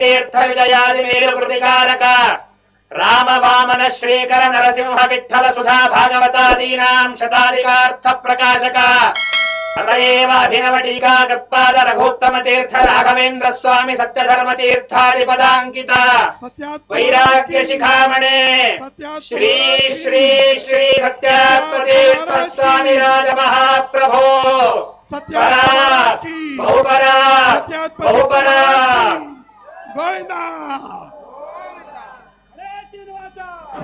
तीर्थ विजयादि मेरु कृतिकारक राम वामन श्रीकर नरसिंह विठ्ठल सुधा भागवतादीनां शताधिकार्थ प्रकाशक अतएव अभिनव टीका कृत्पाद रघुत्तम तीर्थ राघवेंद्र स्वामी सत्यधर्म तीर्थादिपदांकित वैराग्य शिखामणे श्री श्री श्री सत्यात्म तीर्थ स्वामी राज महाप्रभो बहुपरा बहुपरा गोविंदा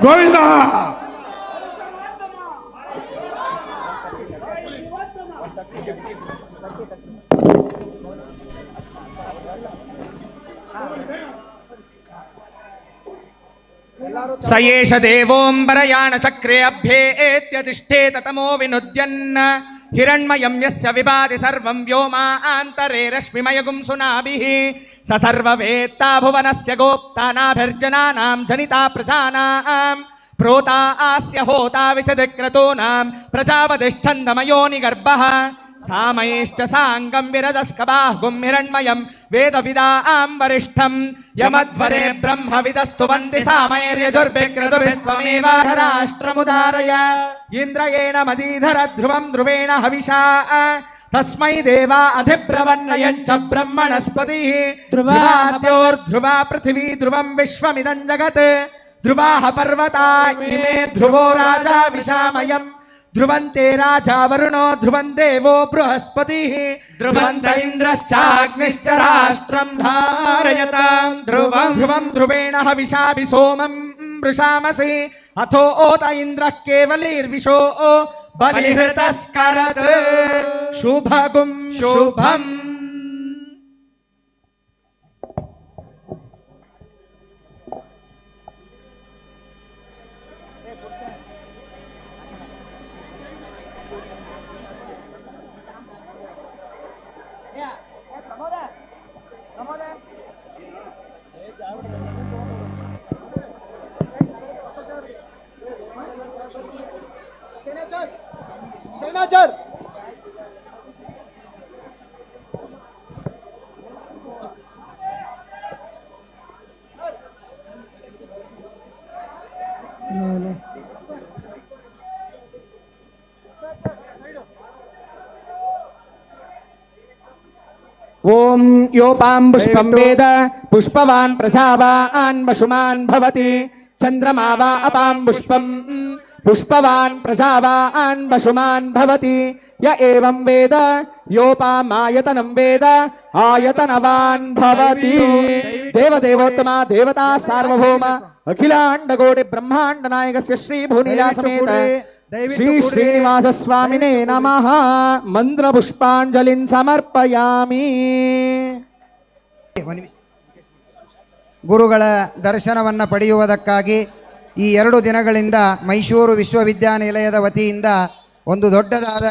गोविंदा स एष देवोऽम्बरयाण चक्रे अभ्येत्यतिष्ठेत तमो विनुद्यन् हिरण्मयं यस्य विभाति सर्वं व्योमान्तरे रश्मिमयगुं सुनाभिः स सर्ववेत्ता भुवनस्य गोप्ता नाभिर्जनानां जनिता प्रजानां प्रोता आस्य होता विचदिक्रतूनां प्रजापतिष्ठन्दमयोनिगर्भः सामयेश्च साङ्गं विरजस्कबाहुं हिरण्मयं वेदविदां वरिष्ठं यमध्वरे ब्रह्मविदस्तुवन्ति सामयैर्यजुर्भिर्क्रतुभिस्त्वमेव राष्ट्रमुदारय इन्द्रयेण मदीधर ध्रुवं ध्रुवेण हविषा तस्मै देवा अधिब्रवन्नयं च ब्रह्मणस्पतिः ध्रुवाद्योर्ध्रुवा पृथिवी ध्रुवं विश्वमिदं जगत् ध्रुवाः पर्वता इमे ध्रुवो राजा विशामयम् ध्रुवन्ते राजा वरुणो ध्रुवं देवो बृहस्पतिः ध्रुवन्त इन्द्रश्चाग्निश्च राष्ट्रं धारयतां ध्रुवं ध्रुवं ध्रुवेण हविषाभि सोमं वृषामसि अथो ओत इन्द्रः केवलीर्विशो बलिहृतस्करत् शुभगुं शुभम् सेनाचर ओम योपां पुष्पं वेद पुष्पवान् प्रजावान् वशुमान् भवति चंद्रमा वा अपां पुष्पं पुष्पवान् प्रजावान् वशुमान् भवति य एवं वेद योपामायतनं वेद आयतनवान् भवति देवदेवोत्तमा देवता सार्वभौम अखिलाण्डकोटि ब्रह्माण्ड नायकस्य श्री भूनिला समेत श्री श्रीनिवास स्वामिने नमः मंत्र पुष्पांजलिं समर्पयामि। ಗುರುಗಳ ದರ್ಶನವನ್ನು ಪಡೆಯುವುದಕ್ಕಾಗಿ ಈ 2 ದಿನಗಳಿಂದ ಮೈಸೂರು ವಿಶ್ವವಿದ್ಯಾನಿಲಯದ ವತಿಯಿಂದ ಒಂದು ದೊಡ್ಡದಾದ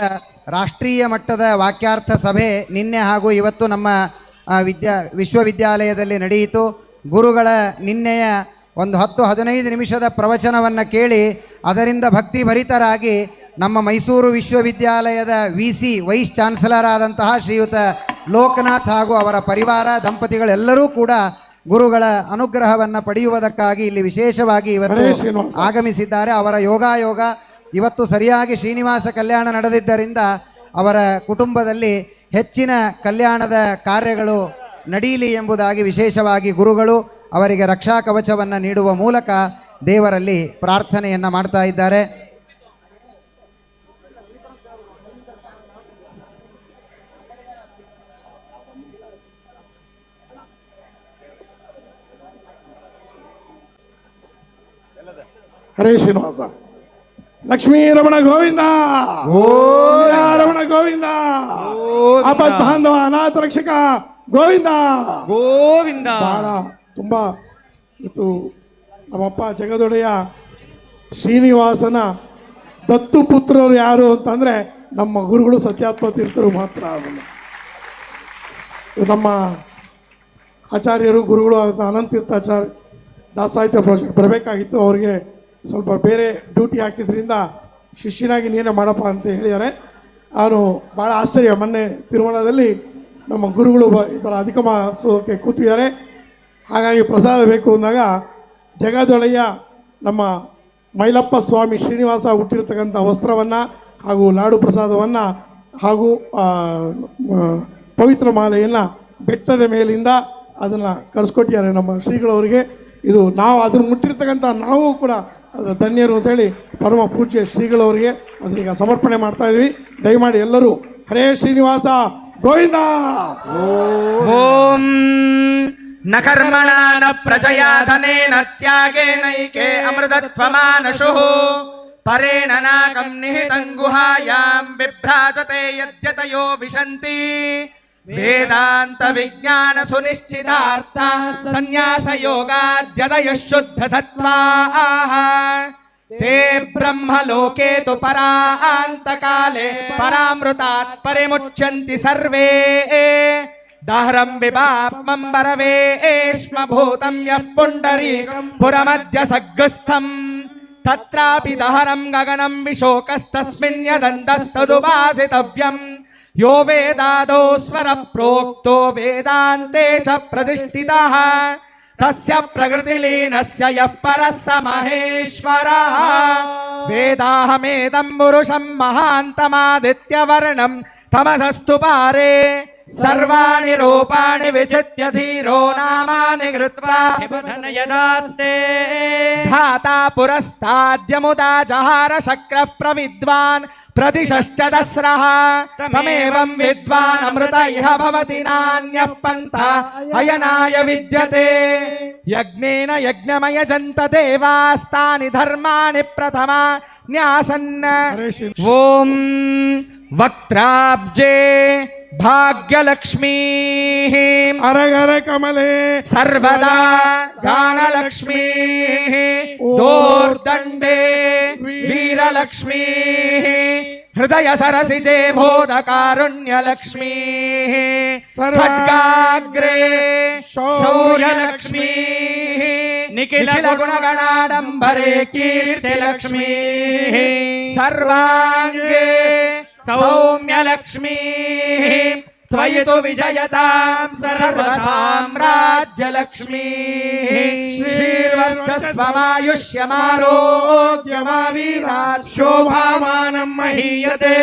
ರಾಷ್ಟ್ರೀಯ ಮಟ್ಟದ ವಾಕ್ಯಾರ್ಥ ಸಭೆ ನಿನ್ನೆ ಹಾಗೂ ಇವತ್ತು ನಮ್ಮ ವಿಶ್ವವಿದ್ಯಾಲಯದಲ್ಲಿ ನಡೆಯಿತು. ಗುರುಗಳ ನಿನ್ನೆಯ ಒಂದು 10-15 ನಿಮಿಷದ ಪ್ರವಚನವನ್ನು ಕೇಳಿ ಅದರಿಂದ ಭಕ್ತಿಭರಿತರಾಗಿ ನಮ್ಮ ಮೈಸೂರು ವಿಶ್ವವಿದ್ಯಾಲಯದ VC ವೈಸ್ ಚಾನ್ಸಲರ್ ಆದಂತಹ ಶ್ರೀಯುತ ಲೋಕನಾಥ್ ಹಾಗೂ ಅವರ ಪರಿವಾರ ದಂಪತಿಗಳೆಲ್ಲರೂ ಕೂಡ ಗುರುಗಳ ಅನುಗ್ರಹವನ್ನು ಪಡೆಯುವುದಕ್ಕಾಗಿ ಇಲ್ಲಿ ವಿಶೇಷವಾಗಿ ಇವತ್ತು ಆಗಮಿಸಿದ್ದಾರೆ. ಅವರ ಯೋಗಾಯೋಗ ಇವತ್ತು ಸರಿಯಾಗಿ ಶ್ರೀನಿವಾಸ ಕಲ್ಯಾಣ ನಡೆದಿದ್ದರಿಂದ ಅವರ ಕುಟುಂಬದಲ್ಲಿ ಹೆಚ್ಚಿನ ಕಲ್ಯಾಣದ ಕಾರ್ಯಗಳು ನಡೆಯಲಿ ಎಂಬುದಾಗಿ ವಿಶೇಷವಾಗಿ ಗುರುಗಳು ಅವರಿಗೆ ರಕ್ಷಾ ಕವಚವನ್ನು ನೀಡುವ ಮೂಲಕ ದೇವರಲ್ಲಿ ಪ್ರಾರ್ಥನೆಯನ್ನು ಮಾಡ್ತಾ ಇದ್ದಾರೆ. ಹರೇ ಶ್ರೀನಿವಾಸ ಲಕ್ಷ್ಮೀ ರಮಣ ಗೋವಿಂದ ರಮಣ ಗೋವಿಂದ ಆಪತ್ ಬಾಂಧವ ಅನಾಥ ರಕ್ಷಕ ಗೋವಿಂದ ಗೋವಿಂದ. ಬಹಳ ತುಂಬ ಇದು ನಮ್ಮಪ್ಪ ಜಗದೊಡೆಯ ಶ್ರೀನಿವಾಸನ ದತ್ತು ಪುತ್ರರು ಯಾರು ಅಂತಂದರೆ ನಮ್ಮ ಗುರುಗಳು ಸತ್ಯಾತ್ಮ ತೀರ್ಥರು ಮಾತ್ರ. ಅದನ್ನು ನಮ್ಮ ಆಚಾರ್ಯರು ಗುರುಗಳು ಅನಂತ ತೀರ್ಥಾಚಾರ್ಯ ದಾಸಾಹಿತ್ಯ ಪ್ರಾಜೆಕ್ಟ್ ಬರಬೇಕಾಗಿತ್ತು. ಅವರಿಗೆ ಸ್ವಲ್ಪ ಬೇರೆ ಡ್ಯೂಟಿ ಹಾಕಿದ್ರಿಂದ ಶಿಷ್ಯನಾಗಿ ನೀನೇ ಮಾಡಪ್ಪ ಅಂತ ಹೇಳಿದ್ದಾರೆ. ನಾನು ಭಾಳ ಆಶ್ಚರ್ಯ, ಮೊನ್ನೆ ತಿರುಮಲದಲ್ಲಿ ನಮ್ಮ ಗುರುಗಳು ಈ ಥರ ಅಧಿಕ ಮಾಸೋಕ್ಕೆ ಕೂತಿದ್ದಾರೆ. ಹಾಗಾಗಿ ಪ್ರಸಾದ ಬೇಕು ಅಂದಾಗ ಜಗದೊಳೆಯ ನಮ್ಮ ಮೈಲಪ್ಪ ಸ್ವಾಮಿ ಶ್ರೀನಿವಾಸ ಹುಟ್ಟಿರ್ತಕ್ಕಂಥ ವಸ್ತ್ರವನ್ನು ಹಾಗೂ ಲಾಡು ಪ್ರಸಾದವನ್ನು ಹಾಗೂ ಪವಿತ್ರ ಮಾಲೆಯನ್ನು ಬೆಟ್ಟದ ಮೇಲಿಂದ ಅದನ್ನು ಕರೆಸ್ಕೊಟ್ಟಿದ್ದಾರೆ ನಮ್ಮ ಶ್ರೀಗಳವರಿಗೆ. ಇದು ನಾವು ಅದನ್ನು ಮುಟ್ಟಿರ್ತಕ್ಕಂಥ ನಾವು ಕೂಡ ಅದರ ಧನ್ಯರು ಅಂತೇಳಿ ಪರಮ ಪೂಜ್ಯ ಶ್ರೀಗಳವರಿಗೆ ಅದನ್ನೀಗ ಸಮರ್ಪಣೆ ಮಾಡ್ತಾ ಇದ್ದೀವಿ. ದಯಮಾಡಿ ಎಲ್ಲರೂ ಹರೇ ಶ್ರೀನಿವಾಸ ಗೋವಿಂದ. ಓಂ ನ ಕರ್ಮಣ ನ ಪ್ರಜಯಾ ಧನೇನ ತ್ಯಾಗೇನೈಕೆ ಅಮೃತತ್ವಮಾನಶುಃ ಪರೇಣ ನಾಕಂ ನಿಹಿತಂ ಗುಹಾಯಾಂ ಬಿಭ್ರಾಜತೆ ಯದ್ಯತಯೋ ವಿಶಂತಿ ವೇದಾಂತ ವಿಜ್ಞಾನ ಸುನಿಶ್ಚಿತಾರ್ಥ ಸನ್ಯಾಸ ಯೋಗಾದ್ಯದಯ ಶುದ್ಧ ಸತ್ವಾಃ ते ब्रह्मलोके तु परान्तकाले परामृतात् परिमुच्यन्ति सर्वे दाहरं विपाप्मं परवेश्म भूतं यः पुण्डरीकं पुरमद्य सग्गस्थं तत्रापि दहरं गगनं विशोकस्तस्मिन् यदन्तस्तदुपासितव्यं यो वेदादौ स्वरप्रोक्तो वेदान्ते च प्रतिष्ठितः तस्य प्रकृतिलीनस्य यः परः स महेश्वरः वेदाहमेदं पुरुषं महान्तमादित्यवर्णं तमसस्तु पारे सर्वाणि रूपाणि विचित्य धीरो नामानि कृत्वा यदास्ते धाता पुरस्ताद्यमुदा जहार शक्रः प्रविद्वान् प्रतिशश्च दस्रः तमेवं विद्वान् अमृत इह भवति नान्यः पन्था अयनाय विद्यते यज्ञेन यज्ञमयजन्त देवास्तानि धर्माणि प्रथमा न्यासन् ॐ वक्त्राब्जे भाग्यलक्ष्मी अरगर कमले सर्वदा दानलक्ष्मी दोर्दण्डे वीरलक्ष्मी हृदय सरसिजे बोधकारुण्यलक्ष्मी खड्गाग्रे शौर्यलक्ष्मी निखिल गुणगणाडम्बरे कीर्तिलक्ष्मी सर्वाङ्गे सौम्यलक्ष्मी त्वयि तु विजयतां सर्वसाम्राज्यलक्ष्मी श्रीर्वर्चस्वमायुष्यमारोग्यमावीरात् शोभामानं महीयते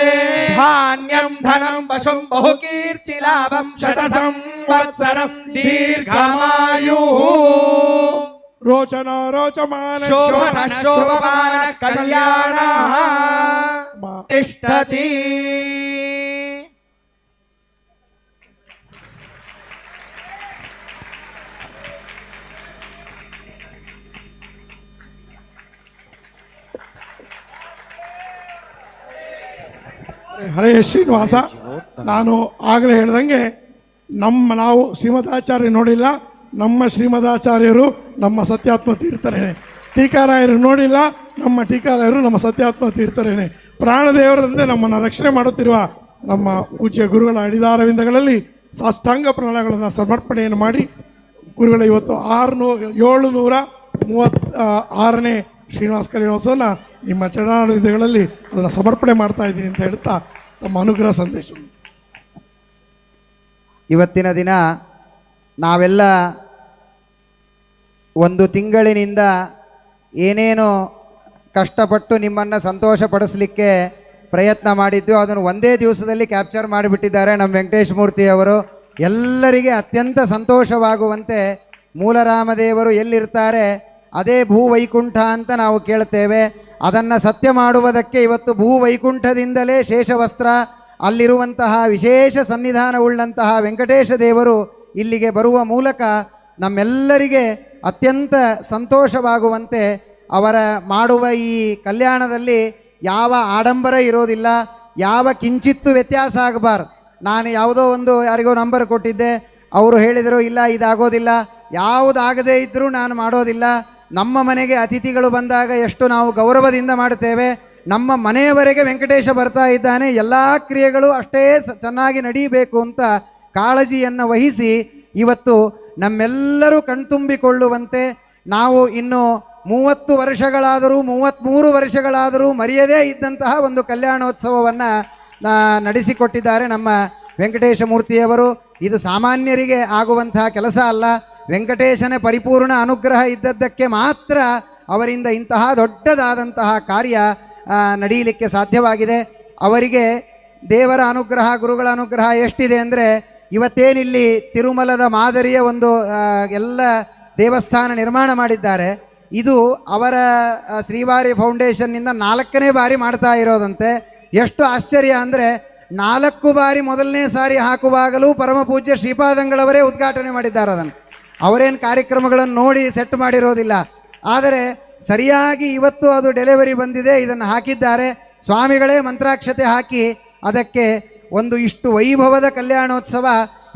धान्यं धनं वशं बहुकीर्तिलाभं शतसंवत्सरं दीर्घमायुः रोचन रोचमान शोभन शोभमान कल्याण तिष्ठति ಹರೇ ಶ್ರೀನಿವಾಸ. ನಾನು ಆಗಲೇ ಹೇಳ್ದಂಗೆ ನಾವು ಶ್ರೀಮದಾಚಾರ್ಯ ನೋಡಿಲ್ಲ, ನಮ್ಮ ಶ್ರೀಮದಾಚಾರ್ಯರು ನಮ್ಮ ಸತ್ಯಾತ್ಮ ತೀರ್ಥರೇನೆ. ಟೀಕಾರಾಯರು ನೋಡಿಲ್ಲ, ನಮ್ಮ ಟೀಕಾರಾಯರು ನಮ್ಮ ಸತ್ಯಾತ್ಮ ತೀರ್ಥರೇನೆ. ಪ್ರಾಣದೇವರಂತೆ ನಮ್ಮನ್ನು ರಕ್ಷಣೆ ಮಾಡುತ್ತಿರುವ ನಮ್ಮ ಪೂಜ್ಯ ಗುರುಗಳ ಅಡಿದಾರವಿಂದಗಳಲ್ಲಿ ಸಾಷ್ಟಾಂಗ ಪ್ರಣಗಳನ್ನು ಸಮರ್ಪಣೆಯನ್ನು ಮಾಡಿ ಗುರುಗಳ ಇವತ್ತು 736ನೇ ಶ್ರೀನಿವಾಸ ಕಲ್ಯಾಣೋತ್ಸವನ ನಿಮ್ಮ ಚರಣಾರವಿಂದಗಳಲ್ಲಿ ಅದನ್ನು ಸಮರ್ಪಣೆ ಮಾಡ್ತಾ ಇದ್ದೀನಿ ಅಂತ ಹೇಳ್ತಾ ತಮ್ಮ ಅನುಗ್ರಹ ಸಂದೇಶ. ಇವತ್ತಿನ ದಿನ ನಾವೆಲ್ಲ ಒಂದು ತಿಂಗಳಿನಿಂದ ಏನೇನೋ ಕಷ್ಟಪಟ್ಟು ನಿಮ್ಮನ್ನು ಸಂತೋಷಪಡಿಸಲಿಕ್ಕೆ ಪ್ರಯತ್ನ ಮಾಡಿದ್ದು ಅದನ್ನು ಒಂದೇ ದಿವಸದಲ್ಲಿ ಕ್ಯಾಪ್ಚರ್ ಮಾಡಿಬಿಟ್ಟಿದ್ದಾರೆ ನಮ್ಮ ವೆಂಕಟೇಶ ಮೂರ್ತಿಯವರು. ಎಲ್ಲರಿಗೆ ಅತ್ಯಂತ ಸಂತೋಷವಾಗುವಂತೆ ಮೂಲರಾಮದೇವರು ಎಲ್ಲಿರ್ತಾರೆ ಅದೇ ಭೂವೈಕುಂಠ ಅಂತ ನಾವು ಕೇಳ್ತೇವೆ. ಅದನ್ನು ಸತ್ಯ ಮಾಡುವುದಕ್ಕೆ ಇವತ್ತು ಭೂವೈಕುಂಠದಿಂದಲೇ ಶೇಷವಸ್ತ್ರ ಅಲ್ಲಿರುವಂತಹ ವಿಶೇಷ ಸನ್ನಿಧಾನವುಳ್ಳಂತಹ ವೆಂಕಟೇಶ ದೇವರು ಇಲ್ಲಿಗೆ ಬರುವ ಮೂಲಕ ನಮ್ಮೆಲ್ಲರಿಗೆ ಅತ್ಯಂತ ಸಂತೋಷವಾಗುವಂತೆ ಅವರ ಮಾಡುವ ಈ ಕಲ್ಯಾಣದಲ್ಲಿ ಯಾವ ಆಡಂಬರ ಇರೋದಿಲ್ಲ, ಯಾವ ಕಿಂಚಿತ್ತು ವ್ಯತ್ಯಾಸ ಆಗಬಾರ್ದು. ನಾನು ಯಾವುದೋ ಒಂದು ಯಾರಿಗೋ ನಂಬರ್ ಕೊಟ್ಟಿದ್ದೆ, ಅವರು ಹೇಳಿದರು ಇಲ್ಲ ಇದಾಗೋದಿಲ್ಲ, ಯಾವುದಾಗದೇ ಇದ್ದರೂ ನಾನು ಮಾಡೋದಿಲ್ಲ. ನಮ್ಮ ಮನೆಗೆ ಅತಿಥಿಗಳು ಬಂದಾಗ ಎಷ್ಟು ನಾವು ಗೌರವದಿಂದ ಮಾಡ್ತೇವೆ, ನಮ್ಮ ಮನೆಯವರೆಗೆ ವೆಂಕಟೇಶ ಬರ್ತಾ ಇದ್ದಾನೆ, ಎಲ್ಲ ಕ್ರಿಯೆಗಳು ಅಷ್ಟೇ ಚೆನ್ನಾಗಿ ನಡೀಬೇಕು ಅಂತ ಕಾಳಜಿಯನ್ನು ವಹಿಸಿ ಇವತ್ತು ನಮ್ಮೆಲ್ಲರೂ ಕಣ್ತುಂಬಿಕೊಳ್ಳುವಂತೆ ನಾವು ಇನ್ನು 30 ವರ್ಷಗಳಾದರೂ 33 ವರ್ಷಗಳಾದರೂ ಮರೆಯದೇ ಇದ್ದಂತಹ ಒಂದು ಕಲ್ಯಾಣೋತ್ಸವವನ್ನು ನಡೆಸಿಕೊಟ್ಟಿದ್ದಾರೆ ನಮ್ಮ ವೆಂಕಟೇಶ ಮೂರ್ತಿಯವರು. ಇದು ಸಾಮಾನ್ಯರಿಗೆ ಆಗುವಂತಹ ಕೆಲಸ ಅಲ್ಲ. ವೆಂಕಟೇಶನ ಪರಿಪೂರ್ಣ ಅನುಗ್ರಹ ಇದ್ದದ್ದಕ್ಕೆ ಮಾತ್ರ ಅವರಿಂದ ಇಂತಹ ದೊಡ್ಡದಾದಂತಹ ಕಾರ್ಯ ನಡೆಯಲಿಕ್ಕೆ ಸಾಧ್ಯವಾಗಿದೆ. ಅವರಿಗೆ ದೇವರ ಅನುಗ್ರಹ, ಗುರುಗಳ ಅನುಗ್ರಹ ಎಷ್ಟಿದೆ ಅಂದರೆ, ಇವತ್ತೇನಿಲ್ಲಿ ತಿರುಮಲದ ಮಾದರಿಯ ಒಂದು ಎಲ್ಲ ದೇವಸ್ಥಾನ ನಿರ್ಮಾಣ ಮಾಡಿದ್ದಾರೆ. ಇದು ಅವರ ಶ್ರೀವಾರಿ ಫೌಂಡೇಶನ್ನಿಂದ 4ನೇ ಬಾರಿ ಮಾಡ್ತಾ ಇರೋದಂತೆ. ಎಷ್ಟು ಆಶ್ಚರ್ಯ ಅಂದರೆ, 4 ಬಾರಿ ಮೊದಲನೇ ಸಾರಿ ಹಾಕುವಾಗಲೂ ಪರಮ ಪೂಜ್ಯ ಶ್ರೀಪಾದಂಗಳವರೇ ಉದ್ಘಾಟನೆ ಮಾಡಿದ್ದಾರೆ. ಅದನ್ನು ಅವರೇನು ಕಾರ್ಯಕ್ರಮಗಳನ್ನು ನೋಡಿ ಸೆಟ್ ಮಾಡಿರೋದಿಲ್ಲ. ಆದರೆ ಸರಿಯಾಗಿ ಇವತ್ತು ಅದು ಡೆಲಿವರಿ ಬಂದಿದೆ, ಇದನ್ನು ಹಾಕಿದ್ದಾರೆ. ಸ್ವಾಮಿಗಳೇ ಮಂತ್ರಾಕ್ಷತೆ ಹಾಕಿ ಅದಕ್ಕೆ ಒಂದು ಇಷ್ಟು ವೈಭವದ ಕಲ್ಯಾಣೋತ್ಸವ,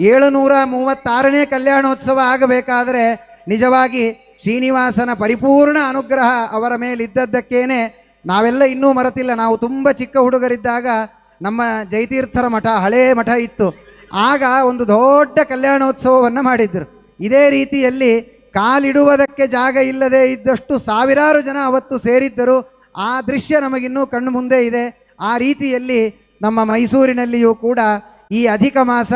736ನೇ ಕಲ್ಯಾಣೋತ್ಸವ ಆಗಬೇಕಾದರೆ ನಿಜವಾಗಿ ಶ್ರೀನಿವಾಸನ ಪರಿಪೂರ್ಣ ಅನುಗ್ರಹ ಅವರ ಮೇಲಿದ್ದದ್ದಕ್ಕೇನೆ ನಾವೆಲ್ಲ ಇನ್ನೂ ಮರೆತಿಲ್ಲ. ನಾವು ತುಂಬ ಚಿಕ್ಕ ಹುಡುಗರಿದ್ದಾಗ ನಮ್ಮ ಜಯತೀರ್ಥರ ಮಠ, ಹಳೇ ಮಠ ಇತ್ತು. ಆಗ ಒಂದು ದೊಡ್ಡ ಕಲ್ಯಾಣೋತ್ಸವವನ್ನು ಮಾಡಿದ್ರು. ಇದೇ ರೀತಿಯಲ್ಲಿ ಕಾಲಿಡುವುದಕ್ಕೆ ಜಾಗ ಇಲ್ಲದೆ ಇದ್ದಷ್ಟು ಸಾವಿರಾರು ಜನ ಅವತ್ತು ಸೇರಿದ್ದರು. ಆ ದೃಶ್ಯ ನಮಗಿನ್ನೂ ಕಣ್ಣು ಮುಂದೆ ಇದೆ. ಆ ರೀತಿಯಲ್ಲಿ ನಮ್ಮ ಮೈಸೂರಿನಲ್ಲಿಯೂ ಕೂಡ ಈ ಅಧಿಕ ಮಾಸ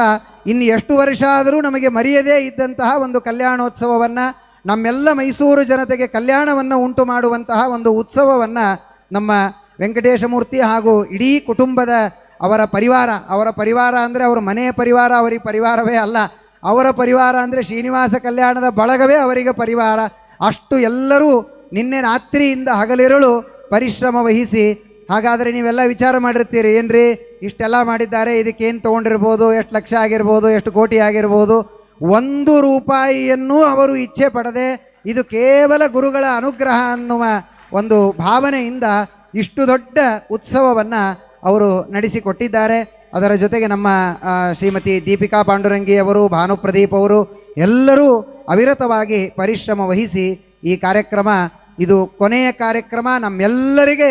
ಇನ್ನು ಎಷ್ಟು ವರ್ಷ ಆದರೂ ನಮಗೆ ಮರೆಯದೇ ಇದ್ದಂತಹ ಒಂದು ಕಲ್ಯಾಣೋತ್ಸವವನ್ನು, ನಮ್ಮೆಲ್ಲ ಮೈಸೂರು ಜನತೆಗೆ ಕಲ್ಯಾಣವನ್ನು ಉಂಟು ಮಾಡುವಂತಹ ಒಂದು ಉತ್ಸವವನ್ನು ನಮ್ಮ ವೆಂಕಟೇಶಮೂರ್ತಿ ಹಾಗೂ ಇಡೀ ಕುಟುಂಬದ ಅವರ ಪರಿವಾರ ಅಂದರೆ ಅವರ ಮನೆಯ ಪರಿವಾರ ಅವರಿಗೆ ಪರಿವಾರವೇ ಅಲ್ಲ, ಅವರ ಪರಿವಾರ ಅಂದರೆ ಶ್ರೀನಿವಾಸ ಕಲ್ಯಾಣದ ಬಳಗವೇ ಅವರಿಗೆ ಪರಿವಾರ. ಅಷ್ಟು ಎಲ್ಲರೂ ನಿನ್ನೆ ರಾತ್ರಿಯಿಂದ ಹಗಲಿರುಳು ಪರಿಶ್ರಮ ವಹಿಸಿ, ಹಾಗಾದರೆ ನೀವೆಲ್ಲ ವಿಚಾರ ಮಾಡಿರ್ತೀರಿ, ಏನ್ರಿ ಇಷ್ಟೆಲ್ಲ ಮಾಡಿದ್ದಾರೆ, ಇದಕ್ಕೇನು ತೊಗೊಂಡಿರ್ಬೋದು, ಎಷ್ಟು ಲಕ್ಷ ಆಗಿರ್ಬೋದು, ಎಷ್ಟು ಕೋಟಿ ಆಗಿರ್ಬೋದು. 1 ರೂಪಾಯಿಯನ್ನೂ ಅವರು ಇಚ್ಛೆ ಪಡದೆ, ಇದು ಕೇವಲ ಗುರುಗಳ ಅನುಗ್ರಹ ಅನ್ನುವ ಒಂದು ಭಾವನೆಯಿಂದ ಇಷ್ಟು ದೊಡ್ಡ ಉತ್ಸವವನ್ನು ಅವರು ನಡೆಸಿಕೊಟ್ಟಿದ್ದಾರೆ. ಅದರ ಜೊತೆಗೆ ನಮ್ಮ ಶ್ರೀಮತಿ ದೀಪಿಕಾ ಪಾಂಡುರಂಗಿಯವರು, ಭಾನುಪ್ರದೀಪ್ ಅವರು ಎಲ್ಲರೂ ಅವಿರತವಾಗಿ ಪರಿಶ್ರಮ ವಹಿಸಿ ಈ ಕಾರ್ಯಕ್ರಮ, ಇದು ಕೊನೆಯ ಕಾರ್ಯಕ್ರಮ, ನಮ್ಮೆಲ್ಲರಿಗೆ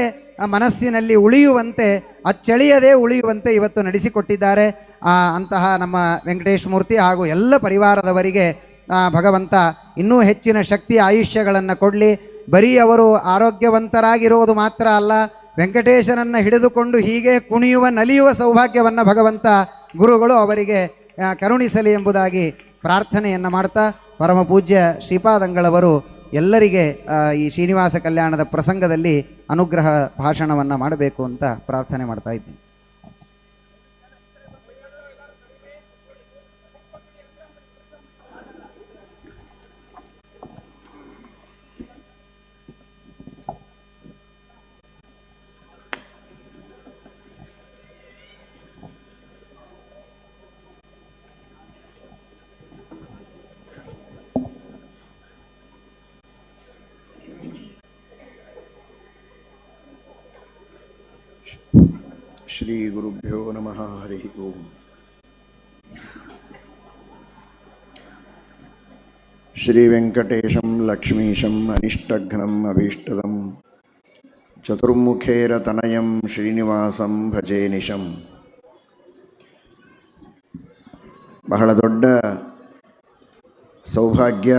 ಮನಸ್ಸಿನಲ್ಲಿ ಉಳಿಯುವಂತೆ, ಅಚ್ಚಳಿಯದೇ ಉಳಿಯುವಂತೆ ಇವತ್ತು ನಡೆಸಿಕೊಟ್ಟಿದ್ದಾರೆ. ಅಂತಹ ನಮ್ಮ ವೆಂಕಟೇಶ ಮೂರ್ತಿ ಹಾಗೂ ಎಲ್ಲ ಪರಿವಾರದವರಿಗೆ ಭಗವಂತ ಇನ್ನೂ ಹೆಚ್ಚಿನ ಶಕ್ತಿ ಆಯುಷ್ಯಗಳನ್ನು ಕೊಡಲಿ. ಬರೀ ಅವರು ಆರೋಗ್ಯವಂತರಾಗಿರೋದು ಮಾತ್ರ ಅಲ್ಲ, ವೆಂಕಟೇಶನನ್ನು ಹಿಡಿದುಕೊಂಡು ಹೀಗೆ ಕುಣಿಯುವ, ನಲಿಯುವ ಸೌಭಾಗ್ಯವನ್ನು ಭಗವಂತ ಗುರುಗಳು ಅವರಿಗೆ ಕರುಣಿಸಲಿ ಎಂಬುದಾಗಿ ಪ್ರಾರ್ಥನೆಯನ್ನು ಮಾಡ್ತಾ, ಪರಮ ಪೂಜ್ಯ ಶ್ರೀಪಾದಂಗಳವರು ಎಲ್ಲರಿಗೆ ಈ ಶ್ರೀನಿವಾಸ ಕಲ್ಯಾಣದ ಪ್ರಸಂಗದಲ್ಲಿ ಅನುಗ್ರಹ ಭಾಷಣವನ್ನು ಮಾಡಬೇಕು ಅಂತ ಪ್ರಾರ್ಥನೆ ಮಾಡ್ತಾ ಇದ್ದೀನಿ. ಶ್ರೀ ಗುರುಭ್ಯೋ ನಮಃ. ಹರಿ ಓಂ. ಶ್ರೀ ವೆಂಕಟೇಶಂ ಲಕ್ಷ್ಮೀಶಂ ಅನಿಷ್ಟಘ್ನಂ ಅಭೀಷ್ಟದಂ ಚತುರ್ಮುಖೇರ ತನಯಂ ಶ್ರೀನಿವಾಸಂ ಭಜೇ ನಿಶಂ. ಬಹಳ ದೊಡ್ಡ ಸೌಭಾಗ್ಯ.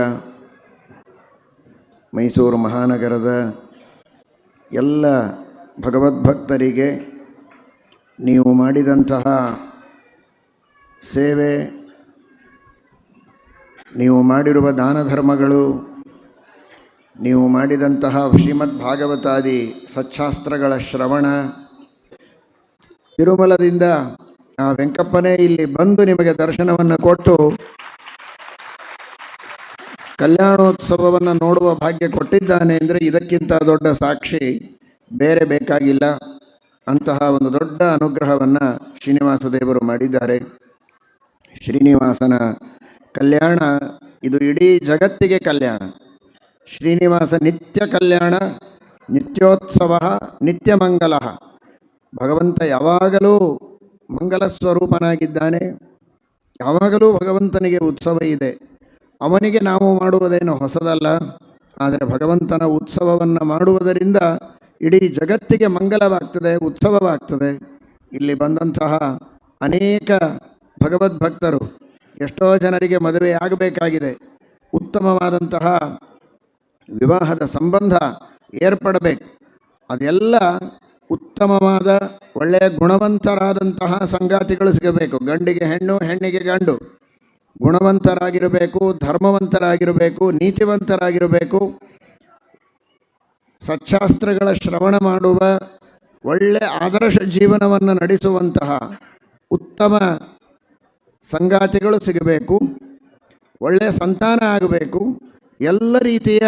ಮೈಸೂರು ಮಹಾನಗರದ ಎಲ್ಲ ಭಗವದ್ಭಕ್ತರಿಗೆ ನೀವು ಮಾಡಿದಂತಹ ಸೇವೆ, ನೀವು ಮಾಡಿರುವ ದಾನ ಧರ್ಮಗಳು, ನೀವು ಮಾಡಿದಂತಹ ಶ್ರೀಮದ್ ಭಾಗವತಾದಿ ಸಚ್ಛಾಸ್ತ್ರಗಳ ಶ್ರವಣ, ತಿರುಮಲದಿಂದ ಆ ವೆಂಕಪ್ಪನೇ ಇಲ್ಲಿ ಬಂದು ನಿಮಗೆ ದರ್ಶನವನ್ನು ಕೊಟ್ಟು ಕಲ್ಯಾಣೋತ್ಸವವನ್ನು ನೋಡುವ ಭಾಗ್ಯ ಕೊಟ್ಟಿದ್ದಾನೆ ಅಂದರೆ ಇದಕ್ಕಿಂತ ದೊಡ್ಡ ಸಾಕ್ಷಿ ಬೇರೆ ಬೇಕಾಗಿಲ್ಲ. ಅಂತಹ ಒಂದು ದೊಡ್ಡ ಅನುಗ್ರಹವನ್ನು ಶ್ರೀನಿವಾಸ ದೇವರು ಮಾಡಿದ್ದಾರೆ. ಶ್ರೀನಿವಾಸನ ಕಲ್ಯಾಣ ಇದು ಇಡೀ ಜಗತ್ತಿಗೆ ಕಲ್ಯಾಣ. ಶ್ರೀನಿವಾಸ ನಿತ್ಯ ಕಲ್ಯಾಣ, ನಿತ್ಯೋತ್ಸವ, ನಿತ್ಯ ಮಂಗಲ. ಭಗವಂತ ಯಾವಾಗಲೂ ಮಂಗಲ ಸ್ವರೂಪನಾಗಿದ್ದಾನೆ. ಯಾವಾಗಲೂ ಭಗವಂತನಿಗೆ ಉತ್ಸವ ಇದೆ. ಅವನಿಗೆ ನಾವು ಮಾಡುವುದೇನು ಹೊಸದಲ್ಲ. ಆದರೆ ಭಗವಂತನ ಉತ್ಸವವನ್ನು ಮಾಡುವುದರಿಂದ ಇಡೀ ಜಗತ್ತಿಗೆ ಮಂಗಲವಾಗ್ತದೆ, ಉತ್ಸವವಾಗ್ತದೆ. ಇಲ್ಲಿ ಬಂದಂತಹ ಅನೇಕ ಭಗವದ್ಭಕ್ತರು, ಎಷ್ಟೋ ಜನರಿಗೆ ಮದುವೆ ಆಗಬೇಕಾಗಿದೆ, ಉತ್ತಮವಾದಂತಹ ವಿವಾಹದ ಸಂಬಂಧ ಏರ್ಪಡಬೇಕು. ಅದೆಲ್ಲ ಉತ್ತಮವಾದ ಒಳ್ಳೆಯ ಗುಣವಂತರಾದಂತಹ ಸಂಗಾತಿಗಳು ಸಿಗಬೇಕು. ಗಂಡಿಗೆ ಹೆಣ್ಣು, ಹೆಣ್ಣಿಗೆ ಗಂಡು. ಗುಣವಂತರಾಗಿರಬೇಕು, ಧರ್ಮವಂತರಾಗಿರಬೇಕು, ನೀತಿವಂತರಾಗಿರಬೇಕು, ಸಚ್ಚಾಸ್ತ್ರಗಳ ಶ್ರವಣ ಮಾಡುವ ಒಳ್ಳೆ ಆದರ್ಶ ಜೀವನವನ್ನು ನಡೆಸುವಂತಹ ಉತ್ತಮ ಸಂಗಾತಿಗಳು ಸಿಗಬೇಕು, ಒಳ್ಳೆಯ ಸಂತಾನ ಆಗಬೇಕು, ಎಲ್ಲ ರೀತಿಯ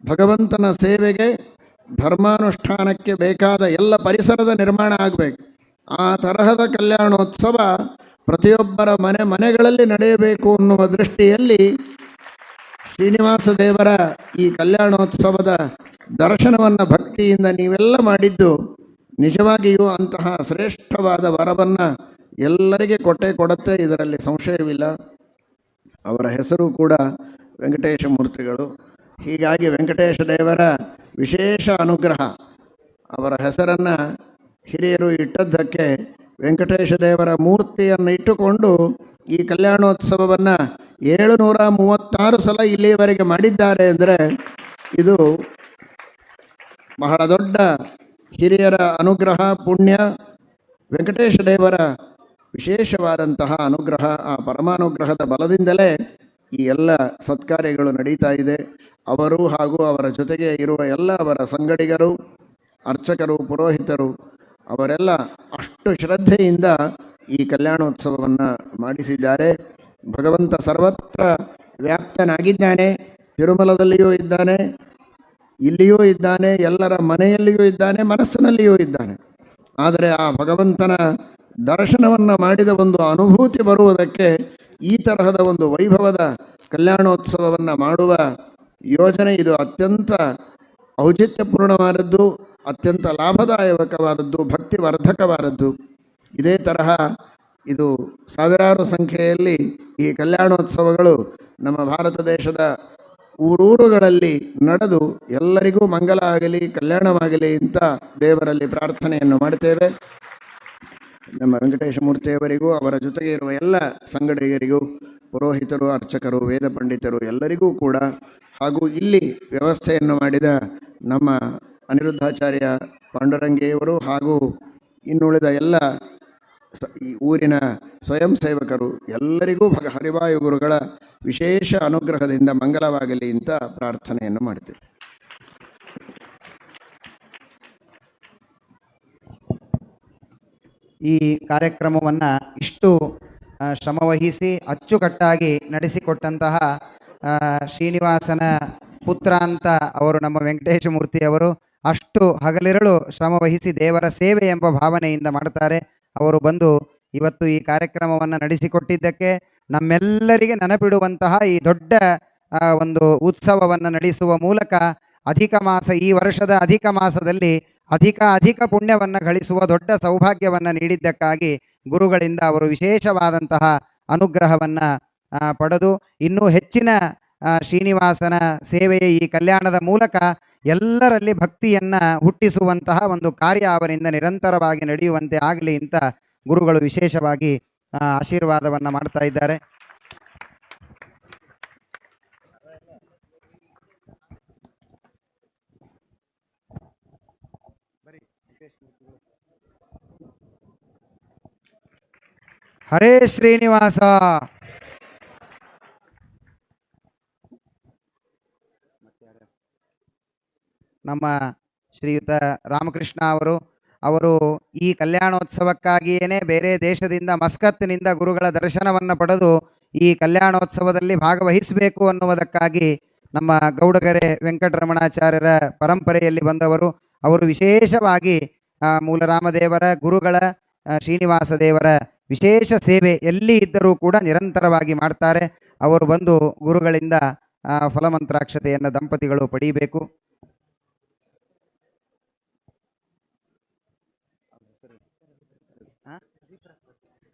ಭಗವಂತನ ಸೇವೆಗೆ ಧರ್ಮಾನುಷ್ಠಾನಕ್ಕೆ ಬೇಕಾದ ಎಲ್ಲ ಪರಿಸರದ ನಿರ್ಮಾಣ ಆಗಬೇಕು. ಆ ತರಹದ ಕಲ್ಯಾಣೋತ್ಸವ ಪ್ರತಿಯೊಬ್ಬರ ಮನೆಗಳಲ್ಲಿ ನಡೆಯಬೇಕು ಅನ್ನುವ ದೃಷ್ಟಿಯಲ್ಲಿ ಶ್ರೀನಿವಾಸ ದೇವರ ಈ ಕಲ್ಯಾಣೋತ್ಸವದ ದರ್ಶನವನ್ನು ಭಕ್ತಿಯಿಂದ ನೀವೆಲ್ಲ ಮಾಡಿದ್ದು ನಿಜವಾಗಿಯೂ ಅಂತಹ ಶ್ರೇಷ್ಠವಾದ ವರವನ್ನು ಎಲ್ಲರಿಗೆ ಕೊಡುತ್ತೆ, ಇದರಲ್ಲಿ ಸಂಶಯವಿಲ್ಲ. ಅವರ ಹೆಸರು ಕೂಡ ವೆಂಕಟೇಶ ಮೂರ್ತಿಗಳು. ಹೀಗಾಗಿ ವೆಂಕಟೇಶ ದೇವರ ವಿಶೇಷ ಅನುಗ್ರಹ, ಅವರ ಹೆಸರನ್ನು ಹಿರಿಯರು ಇಟ್ಟದ್ದಕ್ಕೆ ವೆಂಕಟೇಶ ದೇವರ ಮೂರ್ತಿಯನ್ನು ಇಟ್ಟುಕೊಂಡು ಈ ಕಲ್ಯಾಣೋತ್ಸವವನ್ನು 736 ಸಲ ಇಲ್ಲಿಯವರೆಗೆ ಮಾಡಿದ್ದಾರೆ ಅಂದರೆ ಇದು ಬಹಳ ದೊಡ್ಡ ಹಿರಿಯರ ಅನುಗ್ರಹ, ಪುಣ್ಯ, ವೆಂಕಟೇಶ ದೇವರ ವಿಶೇಷವಾದಂತಹ ಅನುಗ್ರಹ. ಆ ಪರಮಾನುಗ್ರಹದ ಬಲದಿಂದಲೇ ಈ ಎಲ್ಲ ಸತ್ಕಾರ್ಯಗಳು ನಡೀತಾ ಇದೆ. ಅವರು ಹಾಗೂ ಅವರ ಜೊತೆಗೆ ಇರುವ ಎಲ್ಲ ಅವರ ಸಂಗಡಿಗರು, ಅರ್ಚಕರು, ಪುರೋಹಿತರು ಅವರೆಲ್ಲ ಅಷ್ಟು ಶ್ರದ್ಧೆಯಿಂದ ಈ ಕಲ್ಯಾಣೋತ್ಸವವನ್ನು ಮಾಡಿಸಿದ್ದಾರೆ. ಭಗವಂತ ಸರ್ವತ್ರ ವ್ಯಾಪ್ತನಾಗಿದ್ದಾನೆ, ತಿರುಮಲದಲ್ಲಿಯೂ ಇದ್ದಾನೆ, ಇಲ್ಲಿಯೂ ಇದ್ದಾನೆ, ಎಲ್ಲರ ಮನೆಯಲ್ಲಿಯೂ ಇದ್ದಾನೆ, ಮನಸ್ಸಿನಲ್ಲಿಯೂ ಇದ್ದಾನೆ. ಆದರೆ ಆ ಭಗವಂತನ ದರ್ಶನವನ್ನು ಮಾಡಿದ ಒಂದು ಅನುಭೂತಿ ಬರುವುದಕ್ಕೆ ಈ ತರಹದ ಒಂದು ವೈಭವದ ಕಲ್ಯಾಣೋತ್ಸವವನ್ನು ಮಾಡುವ ಯೋಜನೆ ಇದು ಅತ್ಯಂತ ಔಚಿತ್ಯಪೂರ್ಣವಾದದ್ದು, ಅತ್ಯಂತ ಲಾಭದಾಯಕವಾದದ್ದು, ಭಕ್ತಿವರ್ಧಕವಾದದ್ದು. ಇದೇ ತರಹ ಇದು ಸಾವಿರಾರು ಸಂಖ್ಯೆಯಲ್ಲಿ ಈ ಕಲ್ಯಾಣೋತ್ಸವಗಳು ನಮ್ಮ ಭಾರತ ದೇಶದ ಊರೂರುಗಳಲ್ಲಿ ನಡೆದು ಎಲ್ಲರಿಗೂ ಮಂಗಲ ಆಗಲಿ, ಕಲ್ಯಾಣವಾಗಲಿ ಅಂತ ದೇವರಲ್ಲಿ ಪ್ರಾರ್ಥನೆಯನ್ನು ಮಾಡ್ತೇವೆ. ನಮ್ಮ ವೆಂಕಟೇಶ ಮೂರ್ತಿಯವರಿಗೂ ಅವರ ಜೊತೆಗೆ ಇರುವ ಎಲ್ಲ ಸಂಗಡಿಗರಿಗೂ, ಪುರೋಹಿತರು, ಅರ್ಚಕರು, ವೇದ ಪಂಡಿತರು ಎಲ್ಲರಿಗೂ ಕೂಡ, ಹಾಗೂ ಇಲ್ಲಿ ವ್ಯವಸ್ಥೆಯನ್ನು ಮಾಡಿದ ನಮ್ಮ ಅನಿರುದ್ಧಾಚಾರ್ಯ ಪಾಂಡುರಂಗಿಯವರು ಹಾಗೂ ಇನ್ನುಳಿದ ಎಲ್ಲ ಈ ಊರಿನ ಸ್ವಯಂ ಸೇವಕರು ಎಲ್ಲರಿಗೂ ಹರಿವಾಯು ಗುರುಗಳ ವಿಶೇಷ ಅನುಗ್ರಹದಿಂದ ಮಂಗಲವಾಗಲಿ ಅಂತ ಪ್ರಾರ್ಥನೆಯನ್ನು ಮಾಡ್ತೇವೆ. ಈ ಕಾರ್ಯಕ್ರಮವನ್ನು ಇಷ್ಟು ಶ್ರಮವಹಿಸಿ ಅಚ್ಚುಕಟ್ಟಾಗಿ ನಡೆಸಿಕೊಟ್ಟಂತಹ ಶ್ರೀನಿವಾಸನ ಪುತ್ರ ಅಂತ ಅವರು ನಮ್ಮ ವೆಂಕಟೇಶ ಮೂರ್ತಿಯವರು ಅಷ್ಟು ಹಗಲಿರಳು ಶ್ರಮವಹಿಸಿ ದೇವರ ಸೇವೆ ಎಂಬ ಭಾವನೆಯಿಂದ ಮಾಡ್ತಾರೆ. ಅವರು ಬಂದು ಇವತ್ತು ಈ ಕಾರ್ಯಕ್ರಮವನ್ನು ನಡೆಸಿಕೊಟ್ಟಿದ್ದಕ್ಕೆ ನಮ್ಮೆಲ್ಲರಿಗೆ ನೆನಪಿಡುವಂತಹ ಈ ದೊಡ್ಡ ಒಂದು ಉತ್ಸವವನ್ನು ನಡೆಸುವ ಮೂಲಕ ಅಧಿಕ ಮಾಸ, ಈ ವರ್ಷದ ಅಧಿಕ ಮಾಸದಲ್ಲಿ ಅಧಿಕ ಪುಣ್ಯವನ್ನು ಗಳಿಸುವ ದೊಡ್ಡ ಸೌಭಾಗ್ಯವನ್ನು ನೀಡಿದ್ದಕ್ಕಾಗಿ ಗುರುಗಳಿಂದ ಅವರು ವಿಶೇಷವಾದಂತಹ ಅನುಗ್ರಹವನ್ನು ಪಡೆದು ಇನ್ನೂ ಹೆಚ್ಚಿನ ಶ್ರೀನಿವಾಸನ ಸೇವೆಯ ಈ ಕಲ್ಯಾಣದ ಮೂಲಕ ಎಲ್ಲರಲ್ಲಿ ಭಕ್ತಿಯನ್ನು ಹುಟ್ಟಿಸುವಂತಹ ಒಂದು ಕಾರ್ಯ ಅವರಿಂದ ನಿರಂತರವಾಗಿ ನಡೆಯುವಂತೆ ಆಗಲಿ ಅಂತ ಗುರುಗಳು ವಿಶೇಷವಾಗಿ ಆಶೀರ್ವಾದವನ್ನು ಮಾಡ್ತಾ ಇದ್ದಾರೆ. ಹರೇ ಶ್ರೀನಿವಾಸ. ನಮ್ಮ ಶ್ರೀಯುತ ರಾಮಕೃಷ್ಣ ಅವರು ಈ ಕಲ್ಯಾಣೋತ್ಸವಕ್ಕಾಗಿಯೇ ಬೇರೆ ದೇಶದಿಂದ ಮಸ್ಕತ್ನಿಂದ ಗುರುಗಳ ದರ್ಶನವನ್ನು ಪಡೆದು ಈ ಕಲ್ಯಾಣೋತ್ಸವದಲ್ಲಿ ಭಾಗವಹಿಸಬೇಕು ಅನ್ನುವುದಕ್ಕಾಗಿ ನಮ್ಮ ಗೌಡಗೆರೆ ವೆಂಕಟರಮಣಾಚಾರ್ಯರ ಪರಂಪರೆಯಲ್ಲಿ ಬಂದವರು. ಅವರು ವಿಶೇಷವಾಗಿ ಮೂಲರಾಮದೇವರ ಗುರುಗಳ ಶ್ರೀನಿವಾಸ ದೇವರ ವಿಶೇಷ ಸೇವೆ ಎಲ್ಲಿ ಇದ್ದರೂ ಕೂಡ ನಿರಂತರವಾಗಿ ಮಾಡ್ತಾರೆ. ಅವರು ಬಂದು ಗುರುಗಳಿಂದ ಫಲಮಂತ್ರಾಕ್ಷತೆಯನ್ನು ದಂಪತಿಗಳು ಪಡೀಬೇಕು.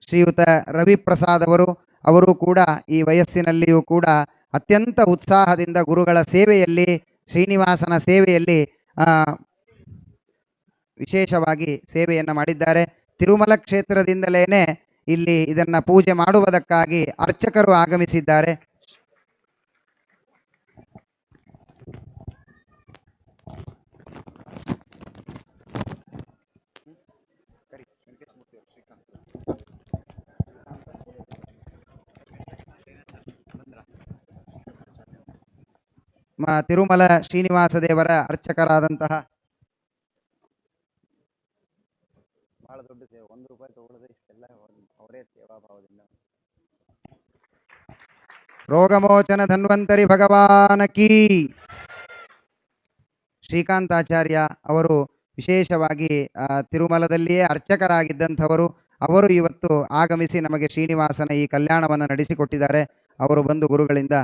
ಶ್ರೀಯುತ ರವಿಪ್ರಸಾದ್ ಅವರು ಕೂಡ ಈ ವಯಸ್ಸಿನಲ್ಲಿಯೂ ಕೂಡ ಅತ್ಯಂತ ಉತ್ಸಾಹದಿಂದ ಗುರುಗಳ ಸೇವೆಯಲ್ಲಿ, ಶ್ರೀನಿವಾಸನ ಸೇವೆಯಲ್ಲಿ ವಿಶೇಷವಾಗಿ ಸೇವೆಯನ್ನು ಮಾಡಿದ್ದಾರೆ. ತಿರುಮಲ ಕ್ಷೇತ್ರದಿಂದಲೇ ಇಲ್ಲಿ ಇದನ್ನು ಪೂಜೆ ಮಾಡುವುದಕ್ಕಾಗಿ ಅರ್ಚಕರು ಆಗಮಿಸಿದ್ದಾರೆ. ತಿರುಮಲ ಶ್ರೀನಿವಾಸ ದೇವರ ಅರ್ಚಕರಾದಂತಹ ಬಹಳ ದೊಡ್ಡ ಸೇವೆ, 1 ರೂಪಾಯಿ ತಗೊಳ್ಳದೆ ಇಷ್ಟೆಲ್ಲ ಅವರೇ ಸೇವಾಭಾವದಿಂದ. ರೋಗಮೋಚನ ಧನ್ವಂತರಿ ಭಗವಾನ ಕೀ. ಶ್ರೀಕಾಂತಾಚಾರ್ಯ ಅವರು ವಿಶೇಷವಾಗಿ ತಿರುಮಲದಲ್ಲಿಯೇ ಅರ್ಚಕರಾಗಿದ್ದಂಥವರು. ಅವರು ಇವತ್ತು ಆಗಮಿಸಿ ನಮಗೆ ಶ್ರೀನಿವಾಸನ ಈ ಕಲ್ಯಾಣವನ್ನು ನಡೆಸಿಕೊಟ್ಟಿದ್ದಾರೆ. ಅವರು ಬಂದು ಗುರುಗಳಿಂದ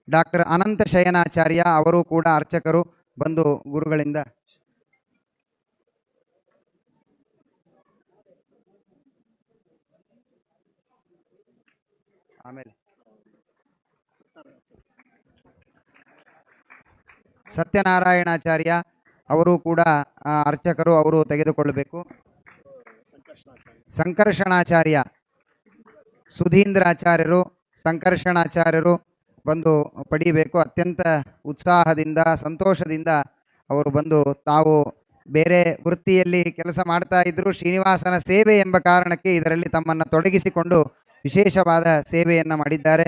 ಡಾಕ್ಟರ್ ಅನಂತ ಶಯನಾಚಾರ್ಯ ಅವರು ಕೂಡ ಅರ್ಚಕರು ಬಂದು ಗುರುಗಳಿಂದ ಆಮೇಲೆ ಸತ್ಯನಾರಾಯಣಾಚಾರ್ಯ ಅವರು ಕೂಡ ಅರ್ಚಕರು, ಅವರು ತೆಗೆದುಕೊಳ್ಳಬೇಕು. ಸಂಕರ್ಷಣಾಚಾರ್ಯ ಸುಧೀಂದ್ರಾಚಾರ್ಯರು, ಸಂಕರ್ಷಣಾಚಾರ್ಯರು ಬಂದು ಪಡಿಬೇಕು. ಅತ್ಯಂತ ಉತ್ಸಾಹದಿಂದ ಸಂತೋಷದಿಂದ ಅವರು ಬಂದು, ತಾವು ಬೇರೆ ವೃತ್ತಿಯಲ್ಲಿ ಕೆಲಸ ಮಾಡ್ತಾ ಇದ್ದರು, ಶ್ರೀನಿವಾಸನ ಸೇವೆ ಎಂಬ ಕಾರಣಕ್ಕೆ ಇದರಲ್ಲಿ ತಮ್ಮನ್ನು ತೊಡಗಿಸಿಕೊಂಡು ವಿಶೇಷವಾದ ಸೇವೆಯನ್ನು ಮಾಡಿದ್ದಾರೆ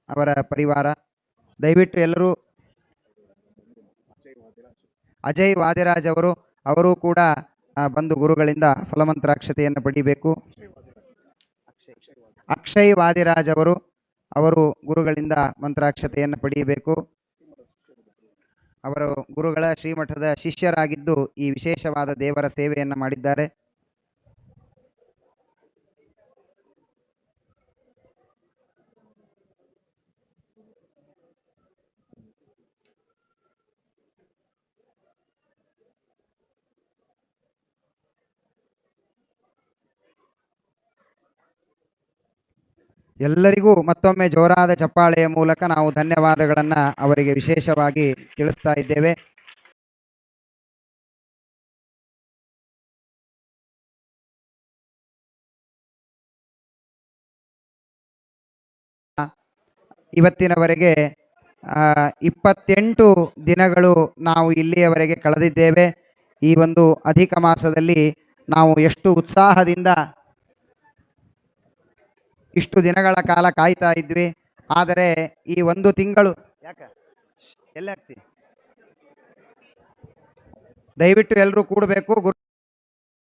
ಅವರ ಪರಿವಾರ. ದಯವಿಟ್ಟು ಎಲ್ಲರೂ ಅಜಯ್ ವಾದಿರಾಜ್ ಅವರು ಕೂಡ ಬಂದು ಗುರುಗಳಿಂದ ಫಲಮಂತ್ರಾಕ್ಷತೆಯನ್ನು ಪಡಿಬೇಕು. ಅಕ್ಷಯ್ ವಾದಿರಾಜ್ ಅವರು ಗುರುಗಳಿಂದ ಮಂತ್ರಾಕ್ಷತೆಯನ್ನು ಪಡೆಯಬೇಕು. ಅವರು ಗುರುಗಳ ಶ್ರೀಮಠದ ಶಿಷ್ಯರಾಗಿದ್ದು ಈ ವಿಶೇಷವಾದ ದೇವರ ಸೇವೆಯನ್ನು ಮಾಡಿದ್ದಾರೆ. ಎಲ್ಲರಿಗೂ ಮತ್ತೊಮ್ಮೆ ಜೋರಾದ ಚಪ್ಪಾಳೆಯ ಮೂಲಕ ನಾವು ಧನ್ಯವಾದಗಳನ್ನು ಅವರಿಗೆ ವಿಶೇಷವಾಗಿ ತಿಳಿಸ್ತಾ ಇದ್ದೇವೆ. ಇವತ್ತಿನವರೆಗೆ 28 ದಿನಗಳು ನಾವು ಇಲ್ಲಿಯವರೆಗೆ ಕಳೆದಿದ್ದೇವೆ. ಈ ಒಂದು ಅಧಿಕ ಮಾಸದಲ್ಲಿ ನಾವು ಎಷ್ಟು ಉತ್ಸಾಹದಿಂದ ಇಷ್ಟು ದಿನಗಳ ಕಾಲ ಕಾಯ್ತಾ ಇದ್ವಿ. ಆದರೆ ಈ 1 ತಿಂಗಳು ಎಲ್ಲ ಆಗ್ತಿ, ದಯವಿಟ್ಟು ಎಲ್ಲರೂ ಕೂಡಬೇಕು.